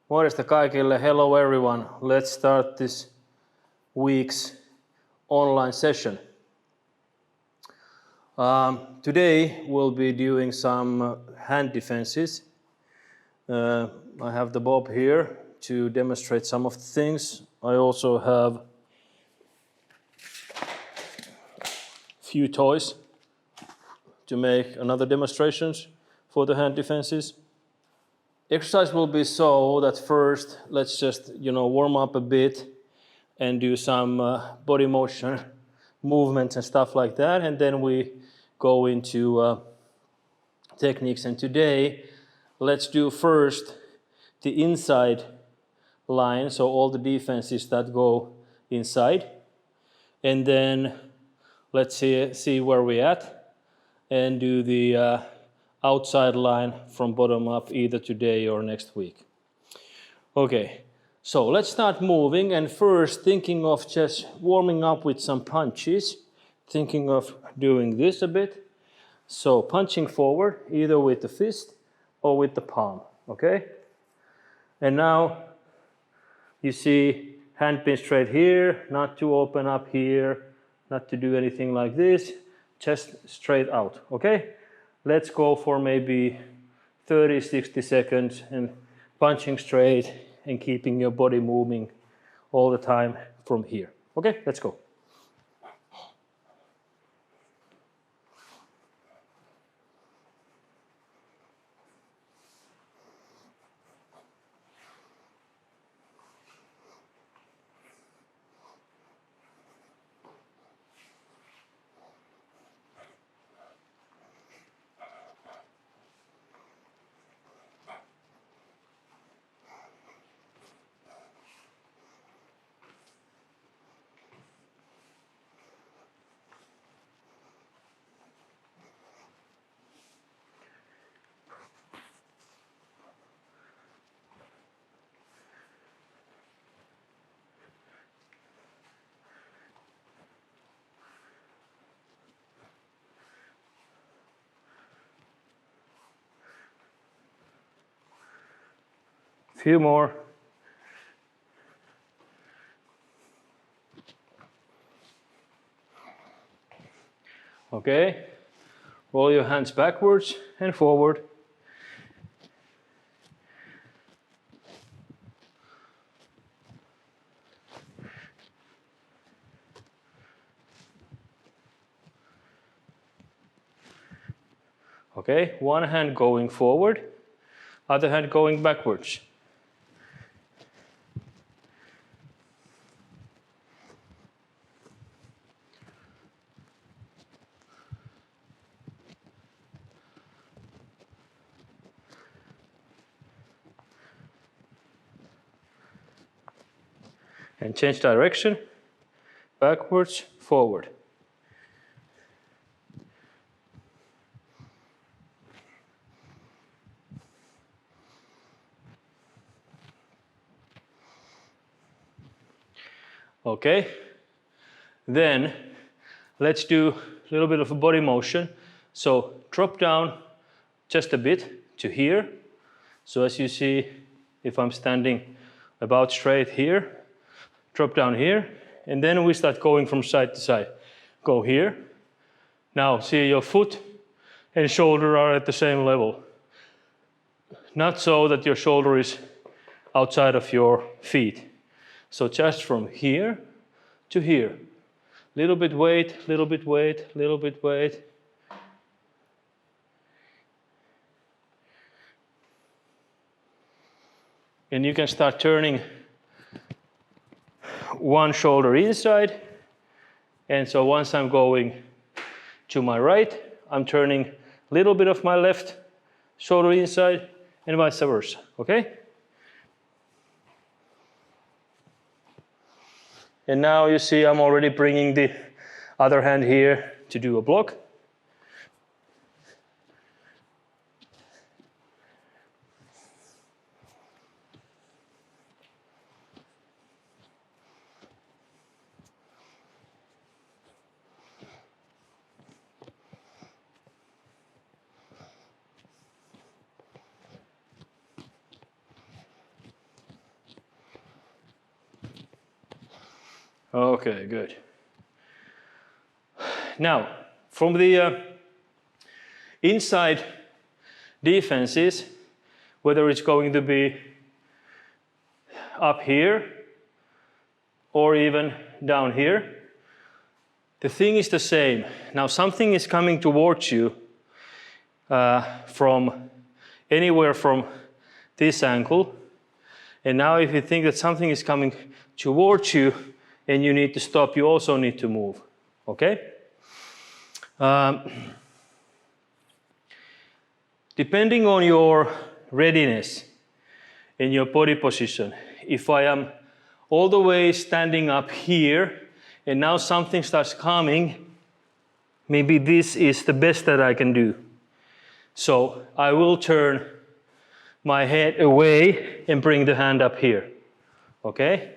Morjesta kaikille. Hello everyone. Let's start this week's online session. Today we'll be doing some hand defenses. I have the Bob here to demonstrate some of the things. I also have a few toys to make another demonstrations for the hand defenses. Exercise will be so that first let's just warm up a bit and do some body motion movements and stuff like that, and then we go into techniques. And today let's do first the inside line, so all the defenses that go inside, and then let's see where we're at and do the outside line from bottom up either today or next week. Okay, so let's start moving, and first thinking of just warming up with some punches, thinking of doing this a bit. So punching forward either with the fist or with the palm, okay? And now you see hand pin straight here, not to open up here, not to do anything like this, just straight out, okay? Let's go for maybe 30-60 seconds and punching straight and keeping your body moving all the time from here. Okay, let's go. Few more. Okay, roll your hands backwards and forward. Okay, one hand going forward, other hand going backwards. And change direction, backwards, forward. Okay, then let's do a little bit of a body motion. So drop down just a bit to here. So as you see, if I'm standing about straight here, drop down here, and then we start going from side to side. Go here. Now see your foot and shoulder are at the same level. Not so that your shoulder is outside of your feet. So just from here to here. Little bit weight, little bit weight, little bit weight. And you can start turning one shoulder inside. And so once I'm going to my right, I'm turning a little bit of my left shoulder inside and vice versa, okay? And now you see I'm already bringing the other hand here to do a block. Okay, good. Now, from the inside defenses, whether it's going to be up here or even down here, the thing is the same. Now something is coming towards you from anywhere from this angle. And now if you think that something is coming towards you and you need to stop, you also need to move, okay? Depending on your readiness in your body position, if I am all the way standing up here and now something starts coming, maybe this is the best that I can do. So I will turn my head away and bring the hand up here, okay?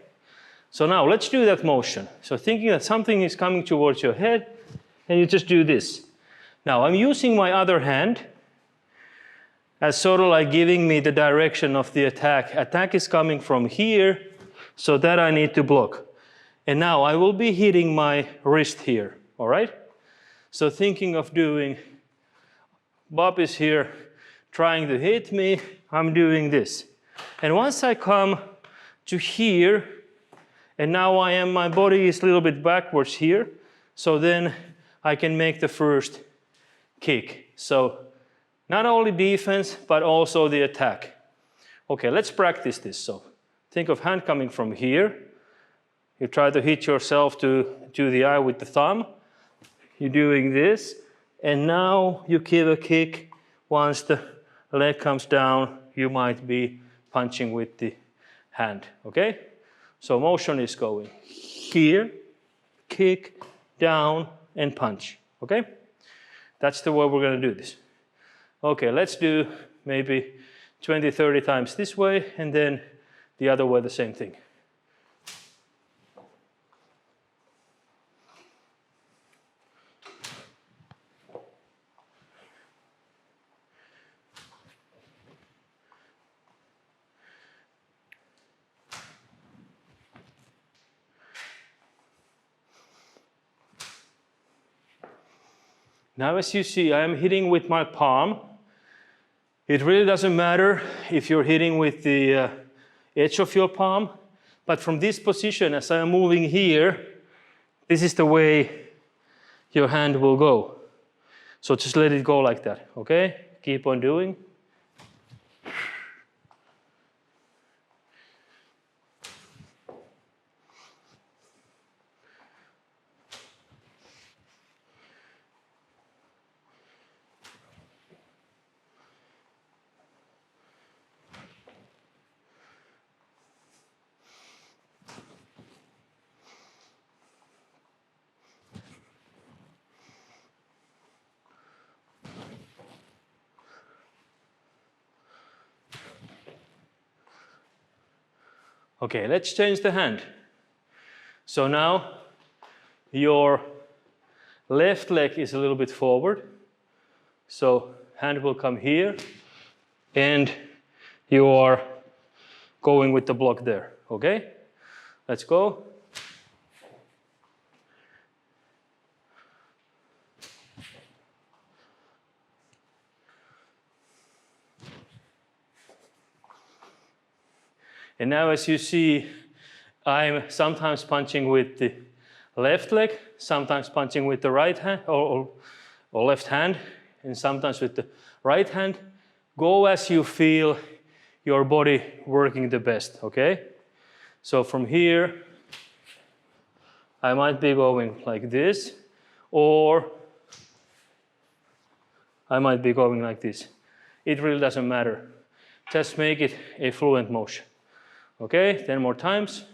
So now let's do that motion. So thinking that something is coming towards your head and you just do this. Now I'm using my other hand as sort of like giving me the direction of the attack. Attack is coming from here, so that I need to block. And now I will be hitting my wrist here, all right? So thinking of doing, Bob is here trying to hit me, I'm doing this. And once I come to here, and now my body is a little bit backwards here, so then I can make the first kick. So not only defense, but also the attack. Okay, let's practice this. So think of hand coming from here. You try to hit yourself to the eye with the thumb. You're doing this. And now you give a kick. Once the leg comes down, you might be punching with the hand, okay? So motion is going here, kick, down, and punch, okay? That's the way we're gonna do this. Okay, let's do maybe 20, 30 times this way, and then the other way the same thing. Now as you see, I am hitting with my palm. It really doesn't matter if you're hitting with the edge of your palm, but from this position, as I am moving here, this is the way your hand will go. So just let it go like that, okay? Keep on doing. Okay, let's change the hand. So now your left leg is a little bit forward. So hand will come here and you are going with the block there, okay? Let's go. And now as you see, I'm sometimes punching with the left leg, sometimes punching with the right hand or left hand, and sometimes with the right hand. Go as you feel your body working the best, okay? So from here, I might be going like this, or I might be going like this. It really doesn't matter. Just make it a fluent motion. Okay, 10 more times.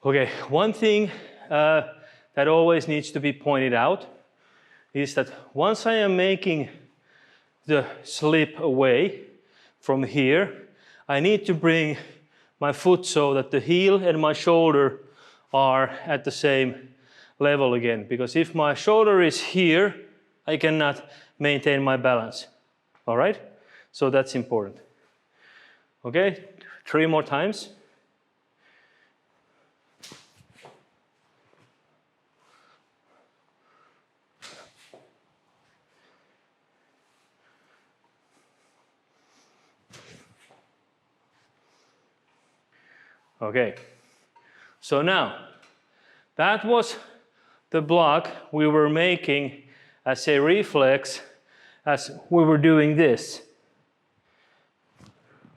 Okay, one thing that always needs to be pointed out is that once I am making the slip away from here, I need to bring my foot so that the heel and my shoulder are at the same level again. Because if my shoulder is here, I cannot maintain my balance. All right? So that's important. Okay, 3 more times. Okay, so now that was the block we were making as a reflex as we were doing this.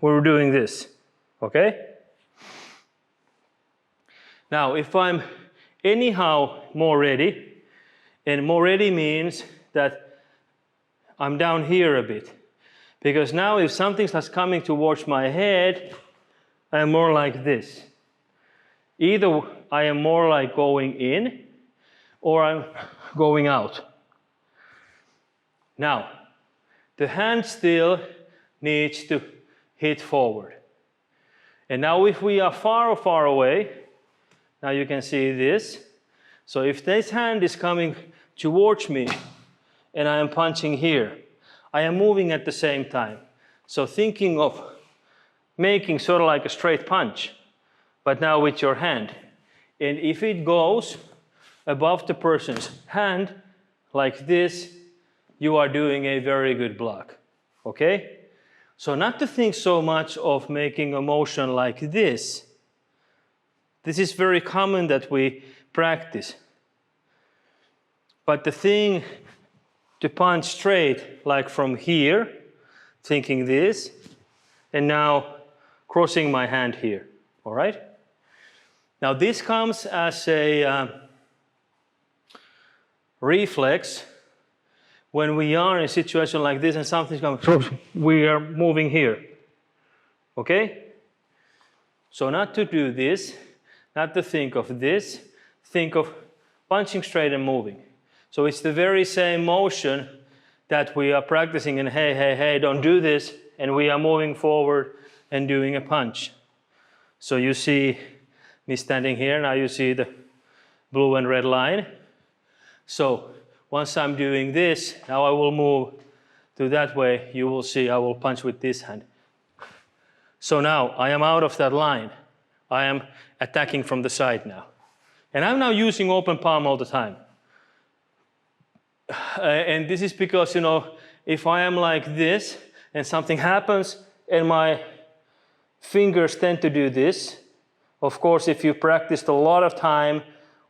We were doing this, okay? Now, if I'm anyhow more ready, and more ready means that I'm down here a bit. Because now if something starts coming towards my head, I'm more like this. Either I am more like going in or I'm going out. Now, the hand still needs to hit forward. And now if we are far away, now you can see this. So if this hand is coming towards me and I am punching here, I am moving at the same time. So thinking of making sort of like a straight punch, but now with your hand. And if it goes above the person's hand like this, you are doing a very good block, okay? So not to think so much of making a motion like this. This is very common that we practice. But the thing to punch straight, like from here, thinking this, and now crossing my hand here, all right? Now this comes as a reflex when we are in a situation like this and something's coming, we are moving here, okay? So not to do this, not to think of this, think of punching straight and moving. So it's the very same motion that we are practicing in hey, don't do this, and we are moving forward and doing a punch. So you see me standing here, now you see the blue and red line. So once I'm doing this, now I will move to that way, you will see I will punch with this hand. So now I am out of that line. I am attacking from the side now. And I'm now using open palm all the time. And this is because, you know, if I am like this and something happens and my fingers tend to do this, of course, if you practiced a lot of time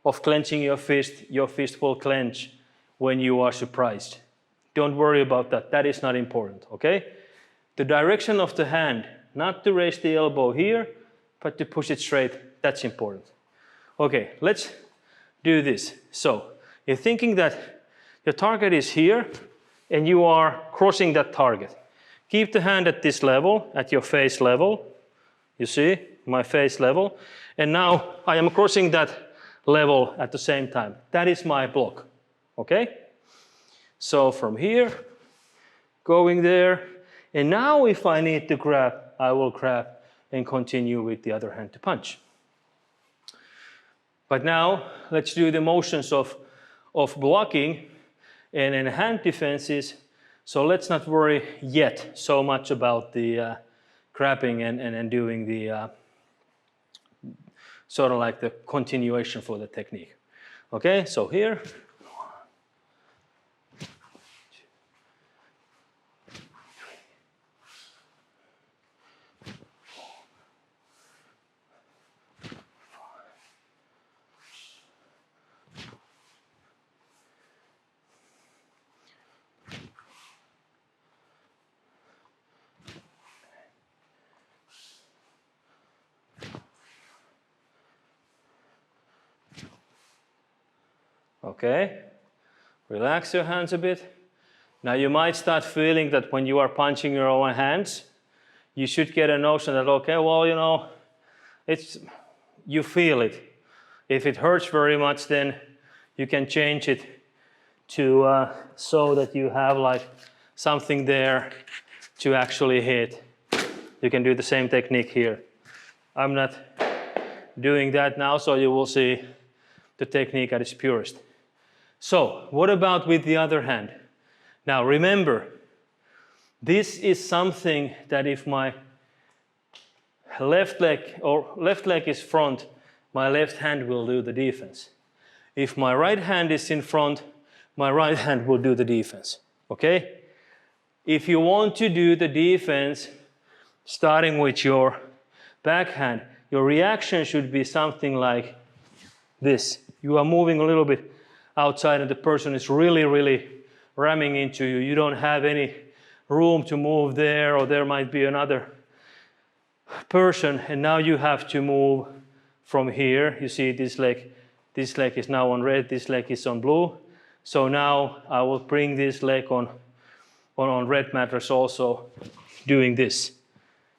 of clenching your fist will clench when you are surprised. Don't worry about that. That is not important, okay? The direction of the hand, not to raise the elbow here, but to push it straight, that's important. Okay, let's do this. So, you're thinking that your target is here, and you are crossing that target. Keep the hand at this level, at your face level. You see, my face level. And now I am crossing that level at the same time. That is my block, okay? So from here, going there, and now if I need to grab, I will grab and continue with the other hand to punch. But now let's do the motions of blocking and in hand defenses. So let's not worry yet so much about the grabbing and doing the sort of like the continuation for the technique. Okay, so here. Okay, relax your hands a bit. Now you might start feeling that when you are punching your own hands, you should get a notion that, okay, well, you know, you feel it. If it hurts very much, then you can change it to so that you have like something there to actually hit. You can do the same technique here. I'm not doing that now, so you will see the technique at its purest. So what about with the other hand? Now remember, this is something that if my left leg is front, my left hand will do the defense. If my right hand is in front, my right hand will do the defense. Okay? If you want to do the defense, starting with your backhand, your reaction should be something like this. You are moving a little bit outside and the person is really, really ramming into you. You don't have any room to move there, or there might be another person, and now you have to move from here. You see this leg is now on red, this leg is on blue. So now I will bring this leg on red matters also doing this.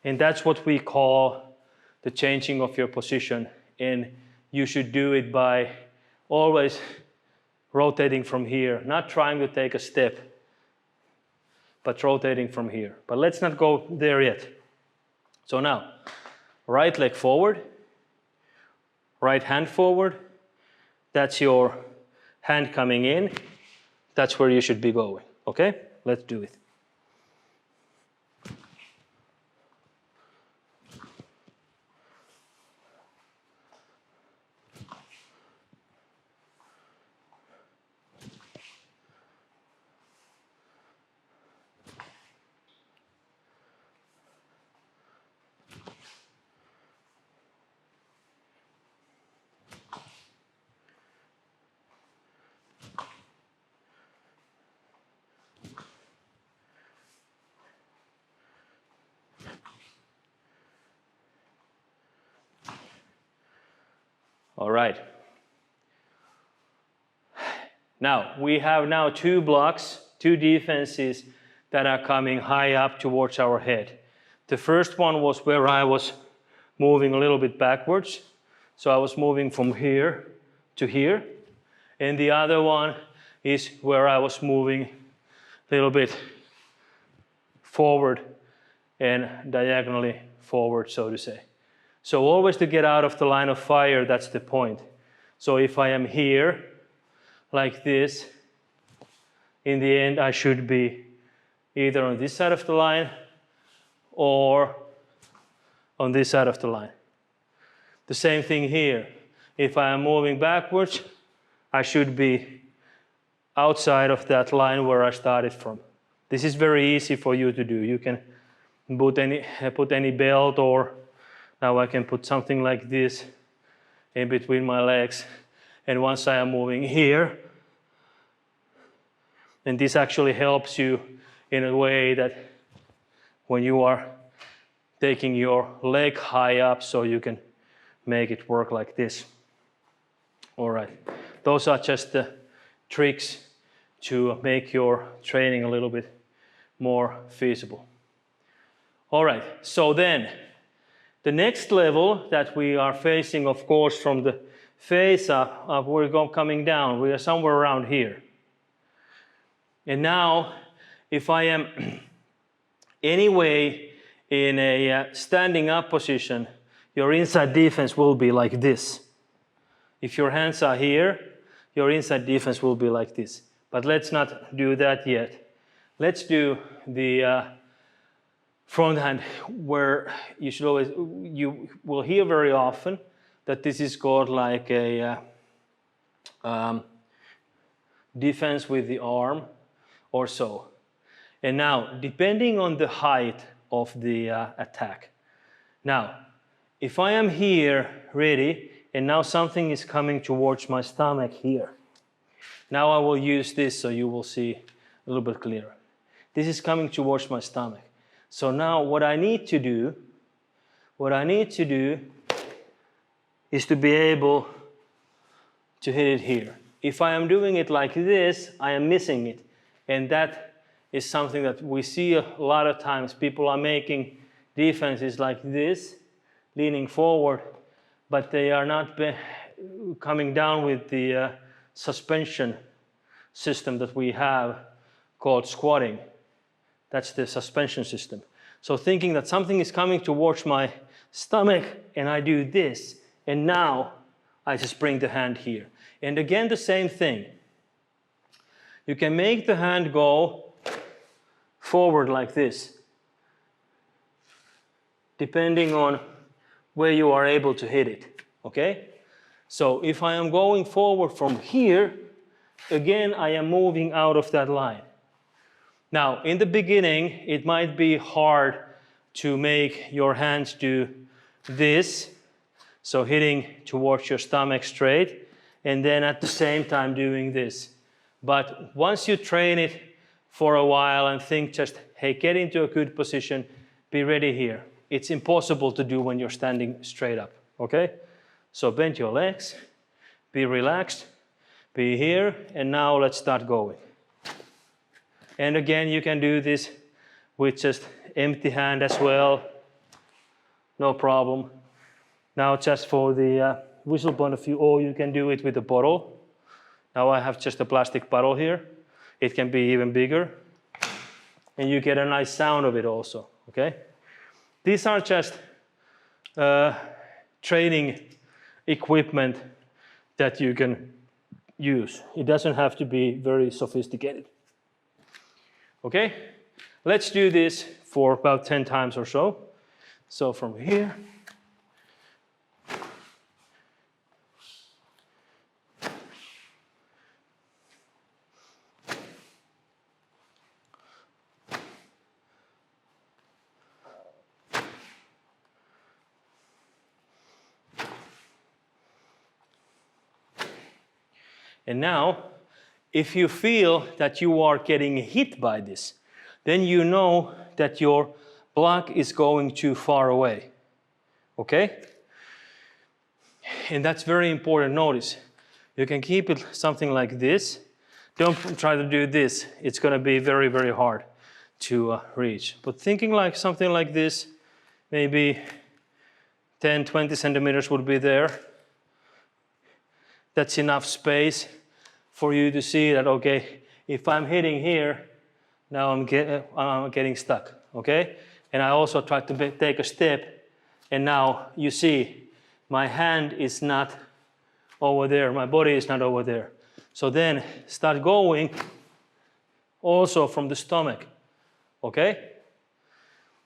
And that's what we call the changing of your position. And you should do it by always rotating from here, not trying to take a step, but rotating from here. But let's not go there yet. So now, right leg forward, right hand forward. That's your hand coming in. That's where you should be going. Okay? Let's do it. All right. Now, we have now two blocks, two defenses that are coming high up towards our head. The first one was where I was moving a little bit backwards. So I was moving from here to here. And the other one is where I was moving a little bit forward and diagonally forward, so to say. So always to get out of the line of fire, that's the point. So if I am here, like this, in the end I should be either on this side of the line or on this side of the line. The same thing here. If I am moving backwards, I should be outside of that line where I started from. This is very easy for you to do. You can put any belt, or now I can put something like this in between my legs. And once I am moving here, and this actually helps you in a way that when you are taking your leg high up, so you can make it work like this. All right, those are just the tricks to make your training a little bit more feasible. All right, so then the next level that we are facing, of course, from the face up, we're coming down. We are somewhere around here. And now, if I am anyway in a standing up position, your inside defense will be like this. If your hands are here, your inside defense will be like this. But let's not do that yet. Let's do the front hand, where you will hear very often that this is called like a defense with the arm or so. And now, depending on the height of the attack. Now, if I am here ready, and now something is coming towards my stomach here. Now I will use this so you will see a little bit clearer. This is coming towards my stomach. So now what I need to do is to be able to hit it here. If I am doing it like this, I am missing it. And that is something that we see a lot of times. People are making defenses like this, leaning forward, but they are not coming down with the suspension system that we have called squatting. That's the suspension system. So thinking that something is coming towards my stomach and I do this, and now I just bring the hand here. And again, the same thing. You can make the hand go forward like this, depending on where you are able to hit it, okay? So if I am going forward from here, again, I am moving out of that line. Now, in the beginning, it might be hard to make your hands do this, so hitting towards your stomach straight, and then at the same time doing this. But once you train it for a while and think just, hey, get into a good position, be ready here. It's impossible to do when you're standing straight up, okay? So bend your legs, be relaxed, be here, and now let's start going. And again, you can do this with just empty hand as well, no problem. Now just for the visual point of view, or you can do it with a bottle. Now I have just a plastic bottle here. It can be even bigger. And you get a nice sound of it also, okay? These are just training equipment that you can use. It doesn't have to be very sophisticated. Okay, let's do this for about 10 times or so. So from here. And now, if you feel that you are getting hit by this, then you know that your block is going too far away, okay? And that's very important, notice. You can keep it something like this. Don't try to do this. It's gonna be very, very hard to reach. But thinking like something like this, maybe 10, 20 centimeters would be there. That's enough space for you to see that, okay, if I'm hitting here, now I'm getting stuck, okay? And I also try to take a step, and now you see my hand is not over there, my body is not over there. So then start going also from the stomach, okay?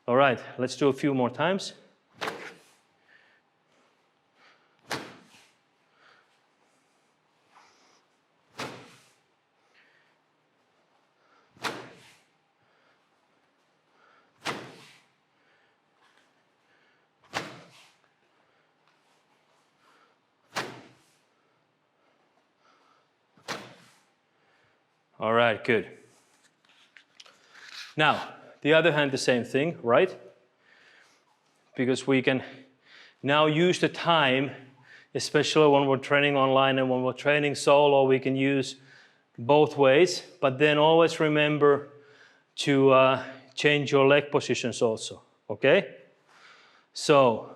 All right, let's do a few more times. All right, good. Now, the other hand, the same thing, right? Because we can now use the time, especially when we're training online and when we're training solo, we can use both ways, but then always remember to change your leg positions also, okay? So,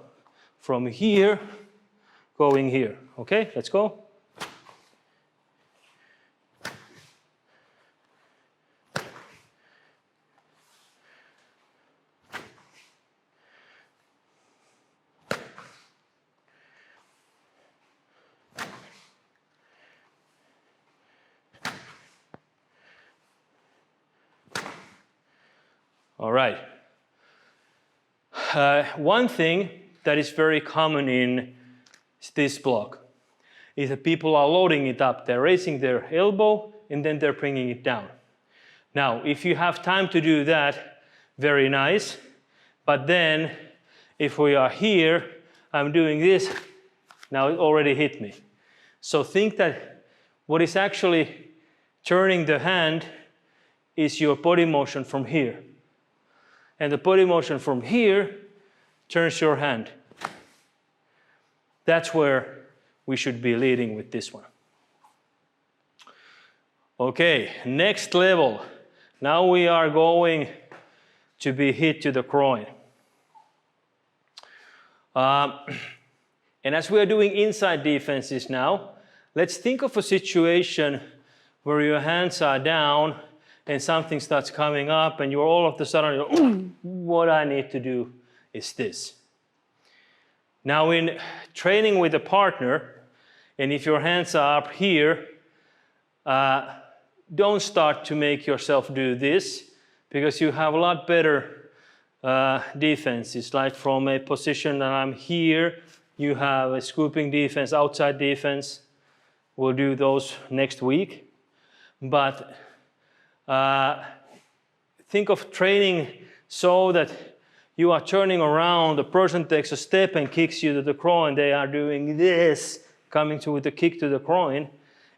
from here, going here, okay? Let's go. All right. One thing that is very common in this block is that people are loading it up. They're raising their elbow and then they're bringing it down. Now, if you have time to do that, very nice. But then, if we are here, I'm doing this, now it already hit me. So think that what is actually turning the hand is your body motion from here. And the body motion from here turns your hand. That's where we should be leading with this one. Okay, next level. Now we are going to be hit to the groin. And And as we are doing inside defenses now, let's think of a situation where your hands are down and something starts coming up and you're all of a sudden, "Ooh, what I need to do is this." Now in training with a partner, and if your hands are up here, don't start to make yourself do this, because you have a lot better defenses. Like from a position that I'm here, you have a scooping defense, outside defense. We'll do those next week. But think of training so that you are turning around, the person takes a step and kicks you to the groin, they are doing this, coming to with a kick to the groin,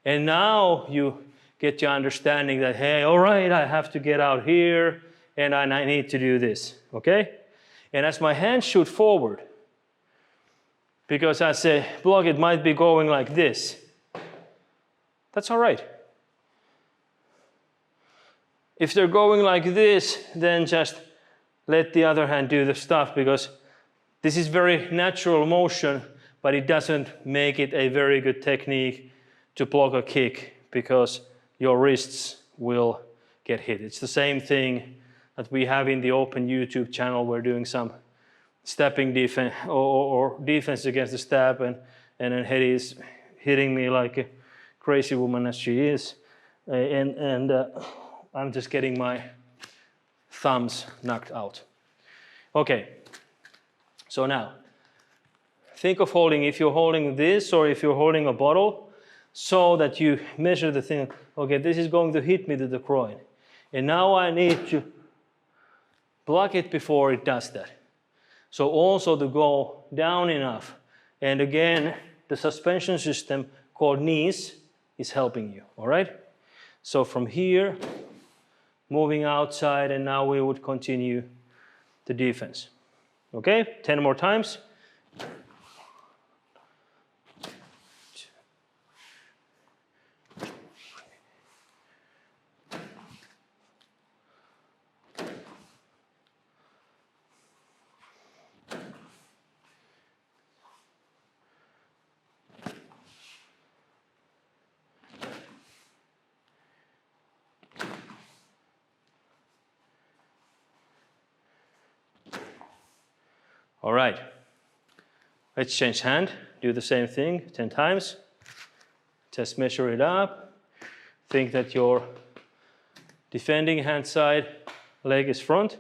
and now you get your understanding that, hey, all right, I have to get out here, and I need to do this, okay? And as my hands shoot forward, because as a block it might be going like this, that's all right. If they're going like this, then just let the other hand do the stuff, because this is very natural motion, but it doesn't make it a very good technique to block a kick, because your wrists will get hit. It's the same thing that we have in the open YouTube channel. We're doing some stepping defense or defense against the stab, and then Hedy is hitting me like a crazy woman as she is, and I'm just getting my thumbs knocked out. Okay, so now think of holding, if you're holding this or if you're holding a bottle, so that you measure the thing. Okay, this is going to hit me to the groin, and now I need to block it before it does that. So also to go down enough, and again the suspension system called knees is helping you. All right, so from here moving outside, and now we would continue the defense. Okay, 10 more times. All right, let's change hand, do the same thing 10 times. Just measure it up. Think that your defending hand side leg is front.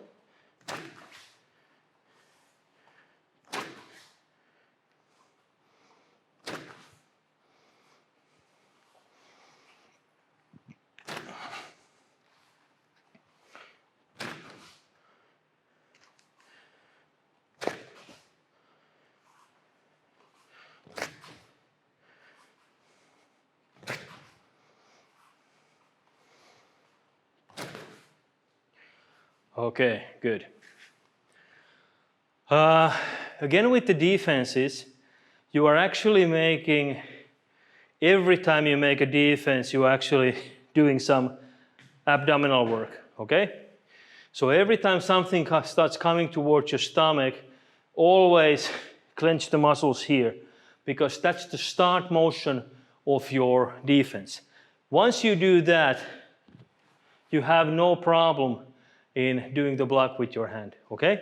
Okay, good. Again with the defenses, you are actually making, every time you make a defense, you are actually doing some abdominal work, okay? So every time something starts coming towards your stomach, always clench the muscles here, because that's the start motion of your defense. Once you do that, you have no problem in doing the block with your hand, okay?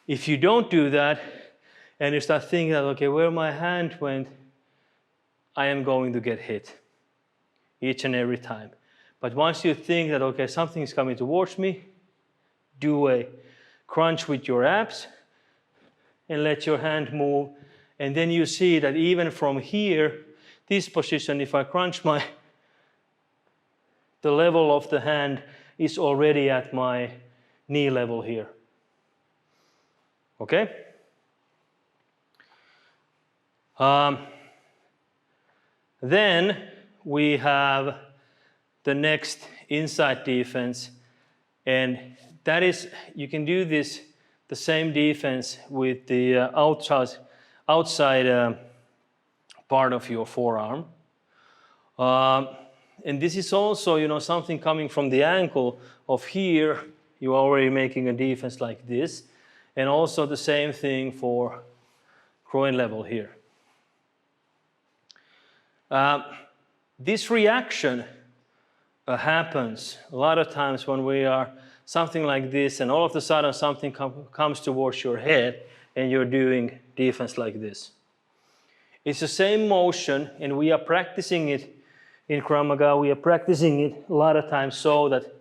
If you don't do that, and you start thinking that, okay, where my hand went, I am going to get hit each and every time. But once you think that, okay, something is coming towards me, do a crunch with your abs and let your hand move. And then you see that even from here, this position, if I crunch the level of the hand is already at my knee level here. Okay? Then we have the next inside defense, and that is, you can do this, the same defense with the outside part of your forearm. And this is also, something coming from the ankle of here, you're already making a defense like this. And also the same thing for groin level here. This reaction happens a lot of times when we are something like this and all of a sudden something comes towards your head and you're doing defense like this. It's the same motion and we are practicing it in Krav Maga. We are practicing it a lot of times so that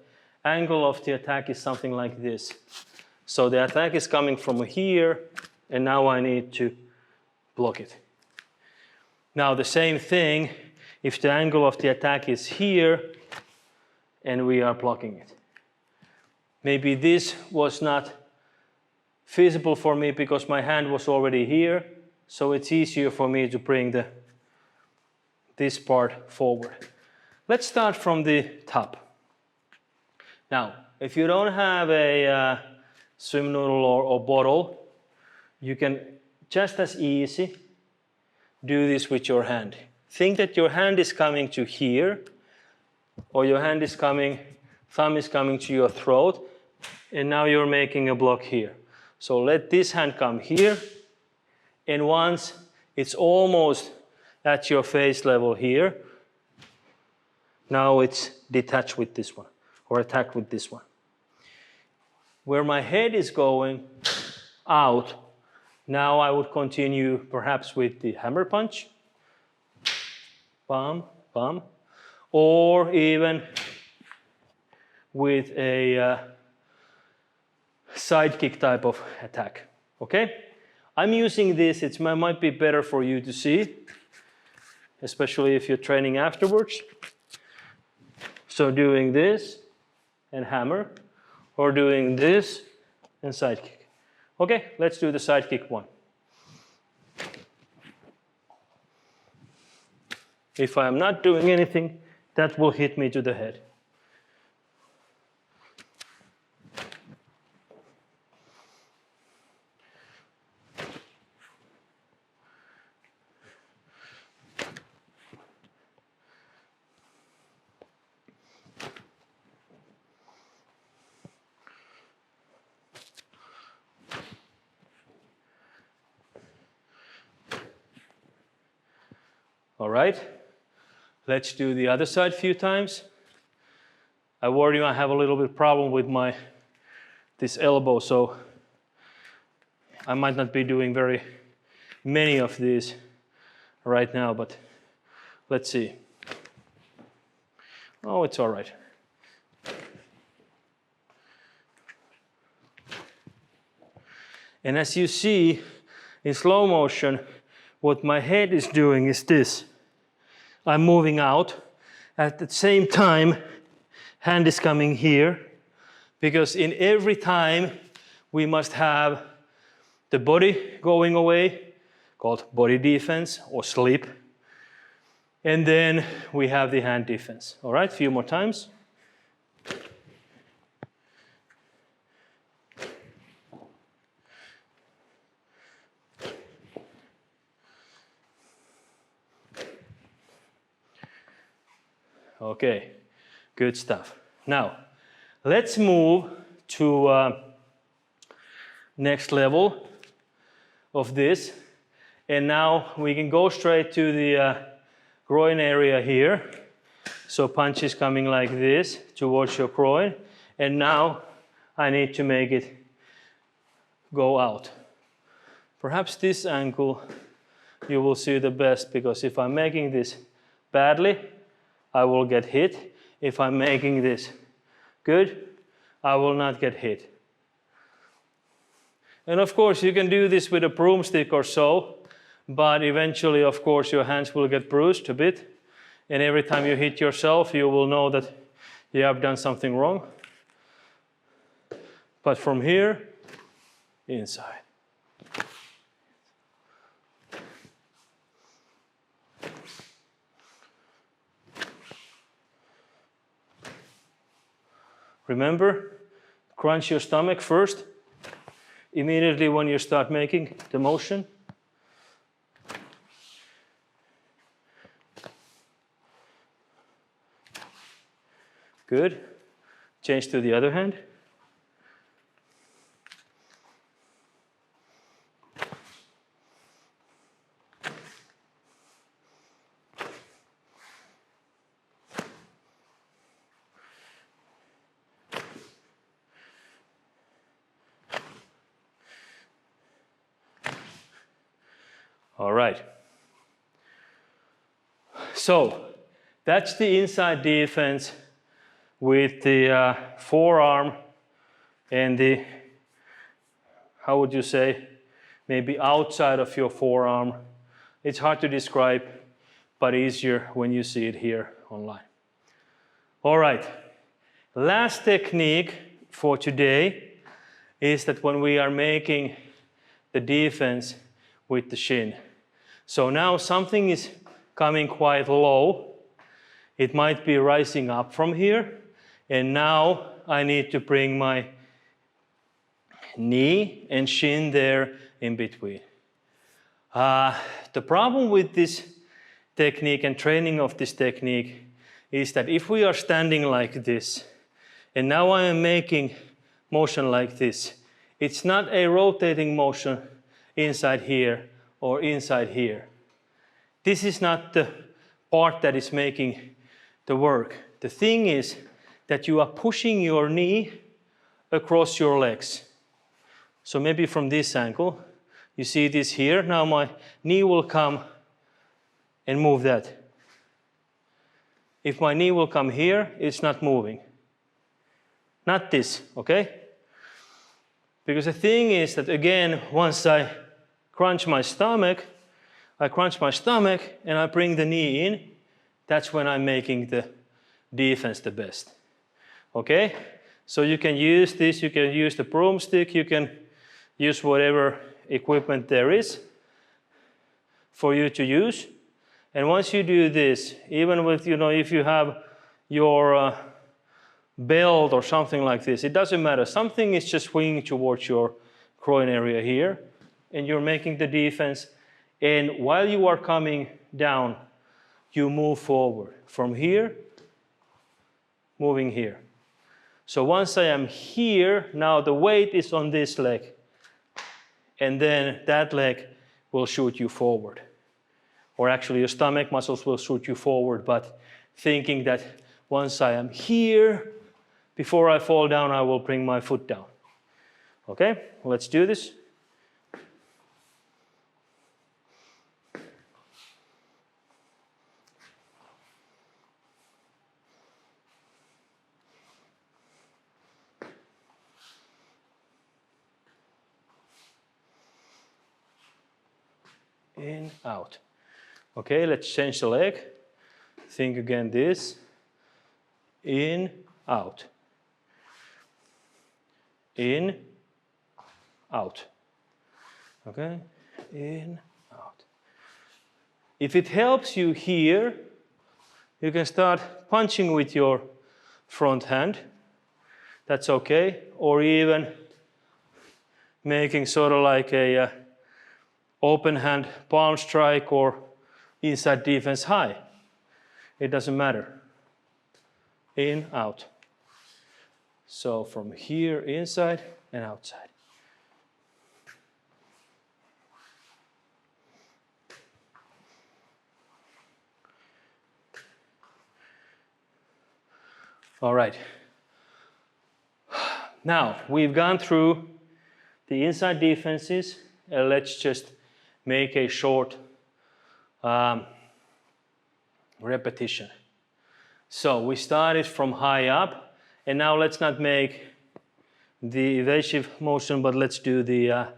angle of the attack is something like this. So the attack is coming from here and now I need to block it. Now the same thing if the angle of the attack is here and we are blocking it. Maybe this was not feasible for me because my hand was already here, so it's easier for me to bring this part forward. Let's start from the top. Now, if you don't have a swim noodle or bottle, you can just as easy do this with your hand. Think that your hand is coming to here, or your hand is coming, thumb is coming to your throat, and now you're making a block here. So let this hand come here, and once it's almost at your face level here, now it's detached with this one, or attack with this one. Where my head is going out, now I would continue perhaps with the hammer punch, bam, bam, or even with a side kick type of attack, okay? I'm using this, it might be better for you to see, especially if you're training afterwards. So doing this and hammer, or doing this and side kick. Okay, let's do the side kick one. If I'm not doing anything, that will hit me to the head. All right, let's do the other side a few times. I worry I have a little bit problem with this elbow, so I might not be doing very many of these right now, but let's see. Oh, it's all right. And as you see in slow motion, what my head is doing is this. I'm moving out. At the same time, hand is coming here, because in every time we must have the body going away, called body defense or sleep. And then we have the hand defense. All right, a few more times. Okay, good stuff. Now, let's move to next level of this. And now we can go straight to the groin area here. So punch is coming like this towards your groin. And now I need to make it go out. Perhaps this angle you will see the best, because if I'm making this badly, I will get hit. If I'm making this good, I will not get hit. And of course, you can do this with a broomstick or so, but eventually, of course, your hands will get bruised a bit. And every time you hit yourself, you will know that you have done something wrong. But from here, inside. Remember, crunch your stomach first, immediately when you start making the motion. Good. Change to the other hand. All right. So that's the inside defense with the forearm and the, how would you say, maybe outside of your forearm. It's hard to describe, but easier when you see it here online. All right, last technique for today is that when we are making the defense with the shin. So now something is coming quite low. It might be rising up from here, and now I need to bring my knee and shin there in between. The problem with this technique and training of this technique is that if we are standing like this, and now I am making motion like this, it's not a rotating motion inside here or inside here. This is not the part that is making the work. The thing is that you are pushing your knee across your legs. So maybe from this angle, you see this here. Now my knee will come and move that. If my knee will come here, it's not moving. Not this, okay? Because the thing is that again, once I crunch my stomach and I bring the knee in, that's when I'm making the defense the best. Okay? So you can use this, you can use the broomstick, you can use whatever equipment there is for you to use. And once you do this, even with, if you have your belt or something like this, it doesn't matter. Something is just swinging towards your groin area here, and you're making the defense. And while you are coming down, you move forward from here, moving here. So once I am here, now the weight is on this leg, and then that leg will shoot you forward. Or actually your stomach muscles will shoot you forward, but thinking that once I am here, before I fall down, I will bring my foot down. Okay, let's do this. In, out. Okay, let's change the leg. Think again this. In, out. In, out. Okay, in, out. If it helps you here, you can start punching with your front hand. That's okay. Or even making sort of like a open hand palm strike or inside defense high. It doesn't matter. In, out. So from here inside and outside. All right. Now we've gone through the inside defenses. Let's just make a short repetition. So we started from high up, and now let's not make the evasive motion, but let's do the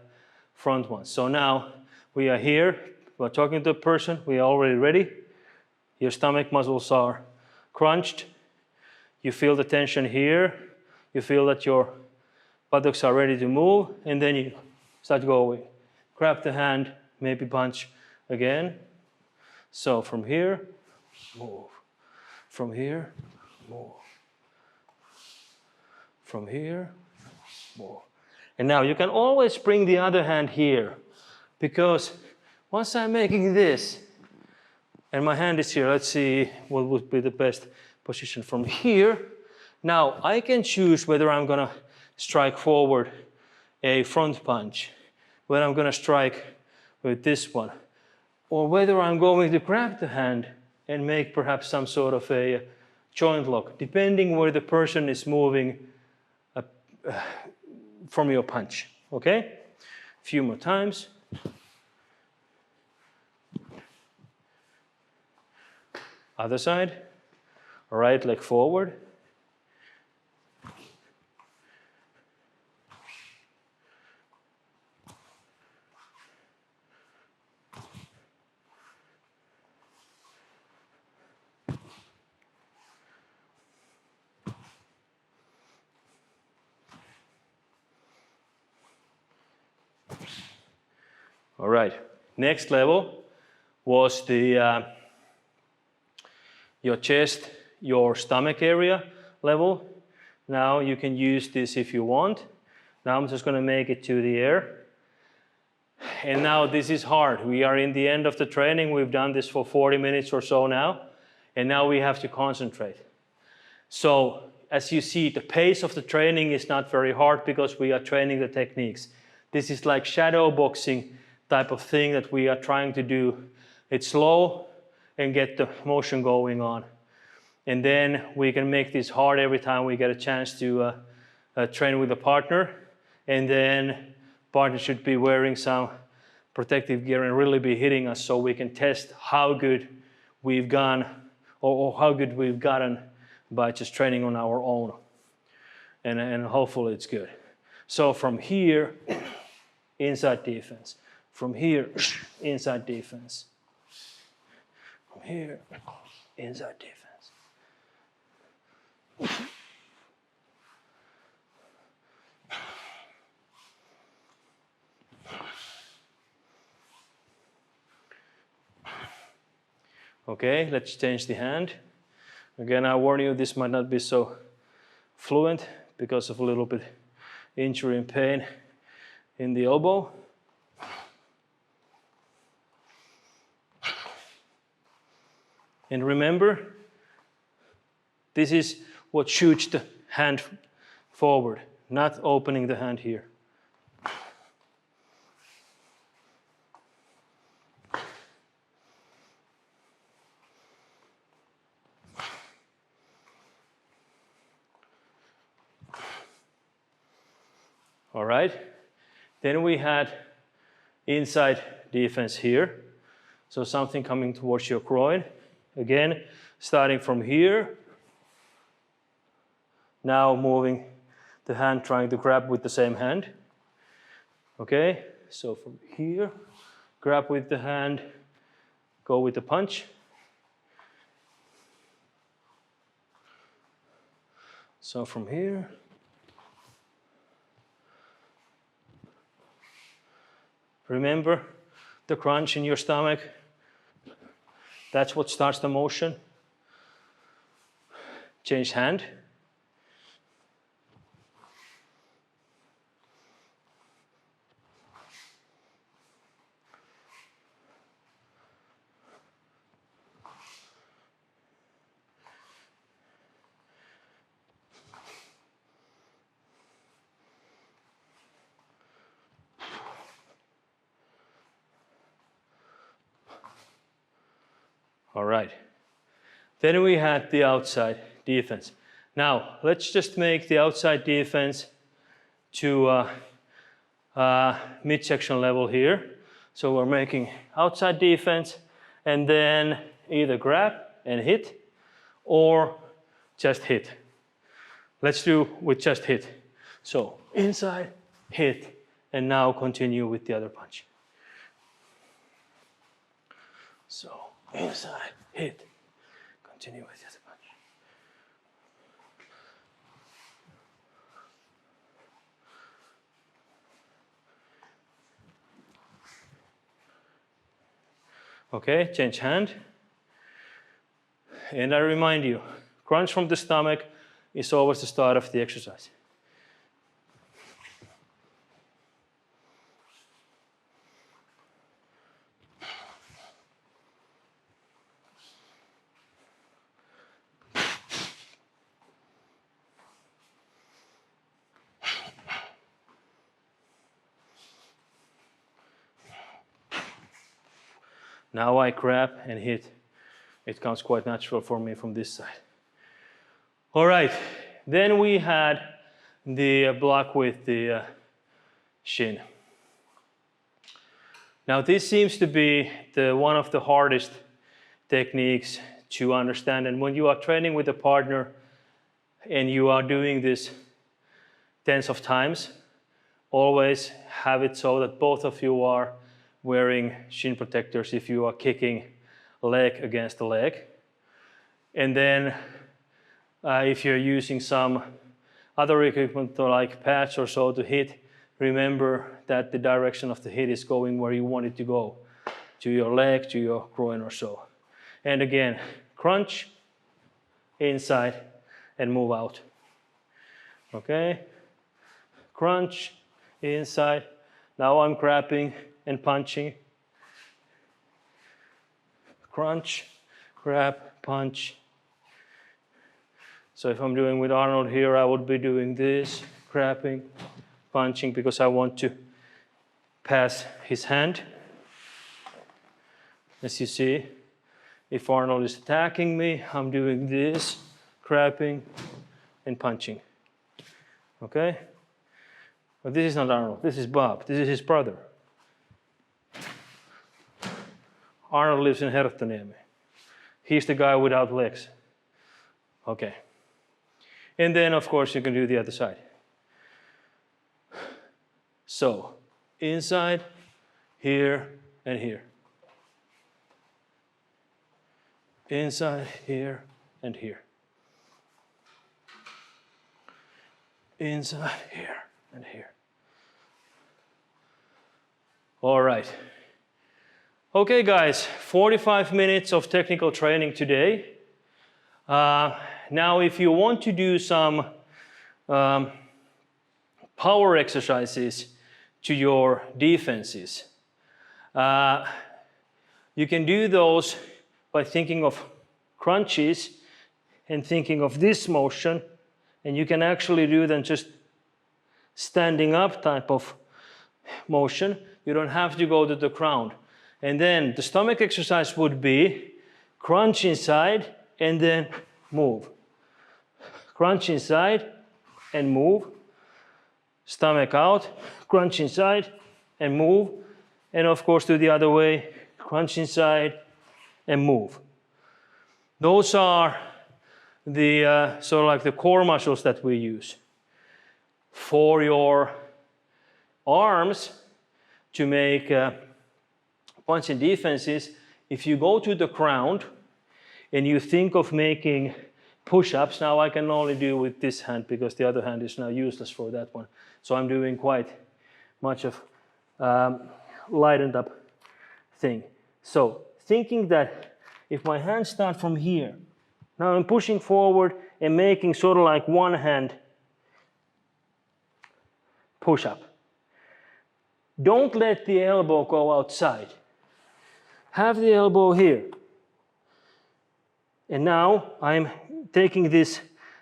front one. So now we are here, we're talking to a person, we are already ready. Your stomach muscles are crunched. You feel the tension here. You feel that your buttocks are ready to move, and then you start going. Grab the hand, maybe punch again. So from here, move. From here, move. From here, move. And now you can always bring the other hand here, because once I'm making this, and my hand is here, let's see what would be the best position from here. Now I can choose whether I'm gonna strike forward a front punch, whether I'm gonna strike with this one, or whether I'm going to grab the hand and make perhaps some sort of a joint lock, depending where the person is moving from your punch, okay? A few more times. Other side. Right leg forward. All right. Next level was the your chest, your stomach area level. Now you can use this if you want. Now I'm just going to make it to the air. And now this is hard. We are in the end of the training. We've done this for 40 minutes or so now. And now we have to concentrate. So as you see, the pace of the training is not very hard because we are training the techniques. This is like shadow boxing type of thing that we are trying to do. It's slow and get the motion going on. And then we can make this hard every time we get a chance to train with a partner. And then partner should be wearing some protective gear and really be hitting us so we can test how good we've gone or how good we've gotten by just training on our own. And hopefully it's good. So from here, inside defense. From here, inside defense. From here, inside defense. Okay, let's change the hand. Again, I warn you, this might not be so fluent because of a little bit injury and pain in the elbow. And remember, this is what shoots the hand forward, not opening the hand here. All right, then we had inside defense here. So something coming towards your groin. Again, starting from here. Now moving the hand, trying to grab with the same hand. Okay, so from here, grab with the hand, go with the punch. So from here. Remember the crunch in your stomach. That's what starts the motion. Change hand. All right. Then we had the outside defense. Now, let's just make the outside defense to midsection level here. So we're making outside defense and then either grab and hit or just hit. Let's do with just hit. So inside, hit, and now continue with the other punch. So inside, hit, continue with the other punch. Okay, change hand. And I remind you, crunch from the stomach is always the start of the exercise. Now I grab and hit. It comes quite natural for me from this side. All right, then we had the block with the shin. Now this seems to be one of the hardest techniques to understand. And when you are training with a partner and you are doing this tens of times, always have it so that both of you are wearing shin protectors if you are kicking leg against the leg. And then if you're using some other equipment like pads or so to hit, remember that the direction of the hit is going where you want it to go, to your leg, to your groin or so. And again, crunch, inside, and move out. Okay? Crunch, inside. Now I'm grabbing and punching. Crunch, grab, punch. So if I'm doing with Arnold here, I would be doing this, grabbing, punching, because I want to pass his hand. As you see, if Arnold is attacking me, I'm doing this, grabbing and punching. Okay? But this is not Arnold, this is Bob, this is his brother. Arnold lives in Herttoniemi. He's the guy without legs. Okay. And then, of course, you can do the other side. So, inside, here, and here. Inside, here, and here. Inside, here, and here. All right. Okay, guys, 45 minutes of technical training today. Now, if you want to do some power exercises to your defenses, you can do those by thinking of crunches and thinking of this motion, and you can actually do them just standing up type of motion. You don't have to go to the ground. And then the stomach exercise would be crunch inside and then move. Crunch inside and move. Stomach out, crunch inside and move. And of course do the other way, crunch inside and move. Those are the sort of like the core muscles that we use. For your arms to make punch and defenses, if you go to the ground and you think of making push-ups, now I can only do with this hand because the other hand is now useless for that one. So I'm doing quite much of lightened up thing. So thinking that if my hands start from here, now I'm pushing forward and making sort of like one hand push-up. Don't let the elbow go outside. Have the elbow here. And now I'm taking this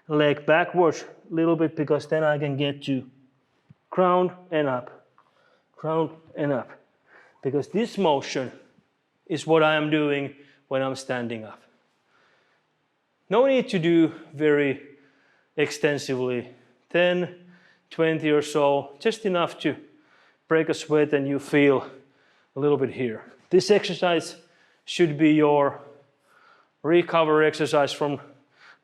leg backwards a little bit because then I can get to ground and up, ground and up. Because this motion is what I am doing when I'm standing up. No need to do very extensively, 10, 20 or so, just enough to break a sweat and you feel a little bit here. This exercise should be your recovery exercise from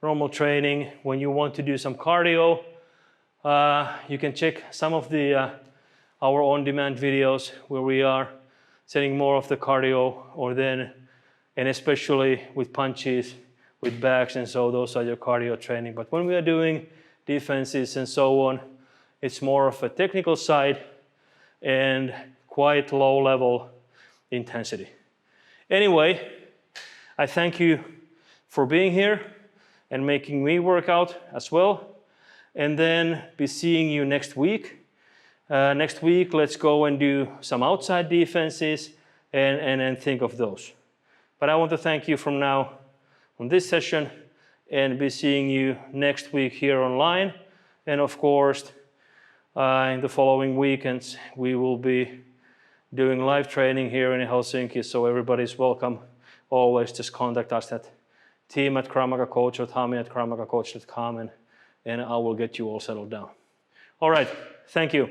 normal training. When you want to do some cardio, you can check some of the our on-demand videos where we are setting more of the cardio, or then, and especially with punches, with backs, and so those are your cardio training. But when we are doing defenses and so on, it's more of a technical side and quite low level intensity. Anyway, I thank you for being here and making me work out as well. And then be seeing you next week. Next week, let's go and do some outside defenses and think of those. But I want to thank you from now on this session and be seeing you next week here online. And of course, in the following weekends, we will be doing live training here in Helsinki, so everybody's welcome. Always just contact us at team@kravmagacoach or Tommy@kravmagacoach.com and I will get you all settled down. All right, thank you.